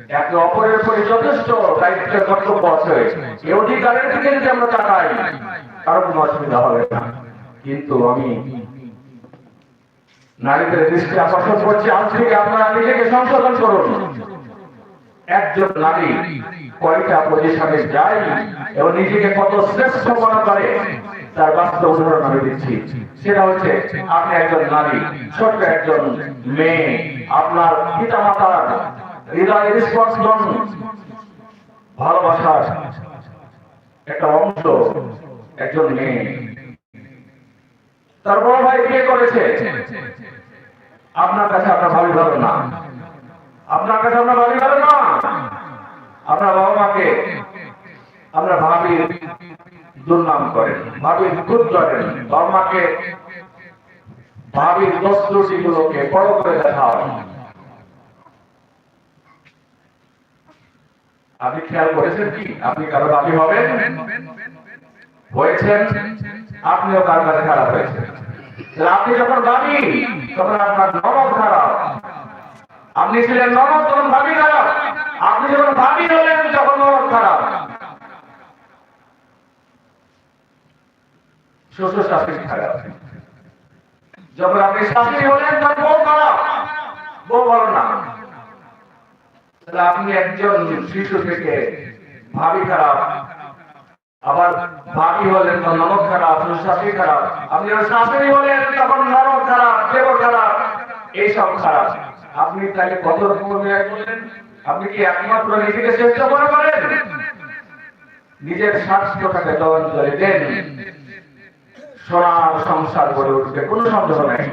একে অপরের প্রতি যথেষ্ট দায়িত্বের কর্তব্য আছে, এই অধিকারের দিকে যদি আমরা তাকাই কারো কোনো অসুবিধা হবে না। কিন্তু আমি নারীদের দৃষ্টি আকর্ষণ করছি, আজ থেকে আপনারা নিজেকে সংশোধন করুন। একজন নারী কয়টা পজিশনে যায় এবং নিজেকে কত শ্রেষ্ঠ মনে করে তার বাস্তব উদাহরণ আমি দিচ্ছি। সেটা হচ্ছে আপনি একজন নারী, ছোট্ট একজন মেয়ে, আপনার পিতা মাতার হৃদয়ের স্পন্দন ভালোবাসার একটা অংশ একজন মেয়ে। তার বড় ভাই বিয়ে করেছে, আপনার কাছে আপনার ভাবি ভালো না, আপনার কাছে আপনার ভাবি ভালো না। আপনার বাবা মাকে আপনার ভাবির দুর্নাম করেন, ভাবির খুদ করেন, বাবা মাকে ভাবির দোষ ত্রুটি গুলোকে বড় করে দেখান। আপনি খেয়াল করেছেন কি আপনি কারো ভাবি হবেন, হয়েছেন, আপনিও কারো কাছে খারাপ হয়েছেন। আপনি যখন ভাবি তখন আপনার নরদ খারাপ, আপনি ছিলেন নরদ তখন ভাবি খারাপ, আপনি যখন ভাবি হলেন তখন নরদ খারাপ। শ্বশুর শাশুড়ি খারাপ, যখন আপনি শাশুড়ি হলেন তখন বউ খারাপ, বউ ভালো না। তাহলে আপনি একজন শিশু থেকে ভাবি খারাপ, আবার ভাবি হলেন তখন ননদ খারাপ, শাশুড়ি খারাপ, আপনি যখন শাশুড়ি হলেন তখন ননদ খারাপ, দেবর খারাপ, এইসব খারাপ। আপনি তাহলে কত রকমের ন্যায় করলেন? আপনি কি একমাত্র নিজেকে শ্রেষ্ঠ মনে করেন? নিজের স্বাস্থ্যটাকে দমন করে দেন, সোনার সংসার গড়ে উঠবে, কোনো সন্দেহ নেই।